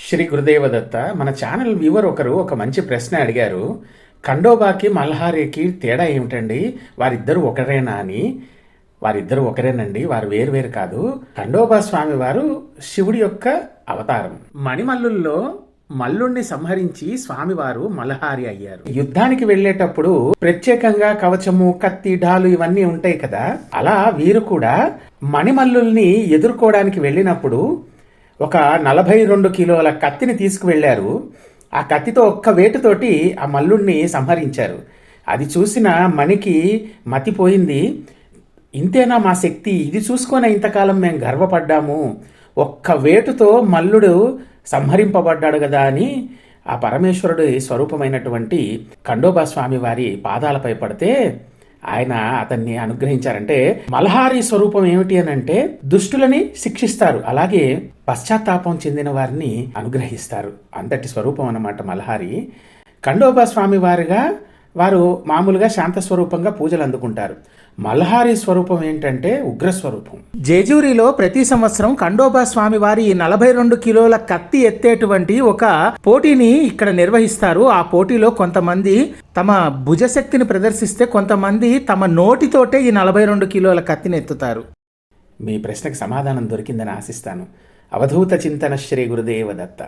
శ్రీ గురుదేవదత్త. మన channel viewer ఒకరు ఒక మంచి ప్రశ్న అడిగారు. ఖండోబాకి మల్హారికి తేడా ఏమిటండి, వారిద్దరూ ఒకరేనా అని. వారిద్దరూ ఒకరేనండి, వారు వేరు కాదు. ఖండోబా స్వామి వారు శివుడి యొక్క అవతారం. మణిమల్లుల్లో మల్లుణ్ణి సంహరించి స్వామివారు మల్హారి అయ్యారు. యుద్ధానికి వెళ్లేటప్పుడు ప్రత్యేకంగా కవచము, కత్తి, ఢాలు ఇవన్నీ ఉంటాయి కదా, అలా వీరు కూడా మణిమల్లుల్ని ఎదుర్కోవడానికి వెళ్ళినప్పుడు ఒక 42 కిలోల కత్తిని తీసుకువెళ్లారు. ఆ కత్తితో ఒక్క వేటుతోటి ఆ మల్లుణ్ణి సంహరించారు. అది చూసిన మణికి మతిపోయింది. ఇంతేనా మా శక్తి, ఇది చూసుకొని ఇంతకాలం మేము గర్వపడ్డాము, ఒక్క వేటుతో మల్లుడు సంహరింపబడ్డాడు కదా అని ఆ పరమేశ్వరుడి స్వరూపమైనటువంటి ఖండోబా స్వామి వారి పాదాలపై పడితే ఆయన అతన్ని అనుగ్రహించారంటే, మల్హారి స్వరూపం ఏమిటి అని అంటే దుష్టులని శిక్షిస్తారు, అలాగే పశ్చాత్తాపం చెందిన వారిని అనుగ్రహిస్తారు. అంతటి స్వరూపం అన్నమాట మల్హారి. ఖండోబా స్వామి వారిగా వారు మామూలుగా శాంత స్వరూపంగా పూజలు అందుకుంటారు. మల్హారి స్వరూపం ఏంటంటే ఉగ్రస్వరూపం. జేజూరిలో ప్రతి సంవత్సరం ఖండోబా స్వామి వారి 42 కిలోల కత్తి ఎత్తేటువంటి ఒక పోటీని ఇక్కడ నిర్వహిస్తారు. ఆ పోటీలో కొంతమంది తమ భుజశక్తిని ప్రదర్శిస్తే, కొంతమంది తమ నోటితోటే ఈ 42 కిలోల కత్తిని ఎత్తుతారు. మీ ప్రశ్నకు సమాధానం దొరికిందని ఆశిస్తాను. అవధూత చింతన శ్రీ గురుదేవదత్త.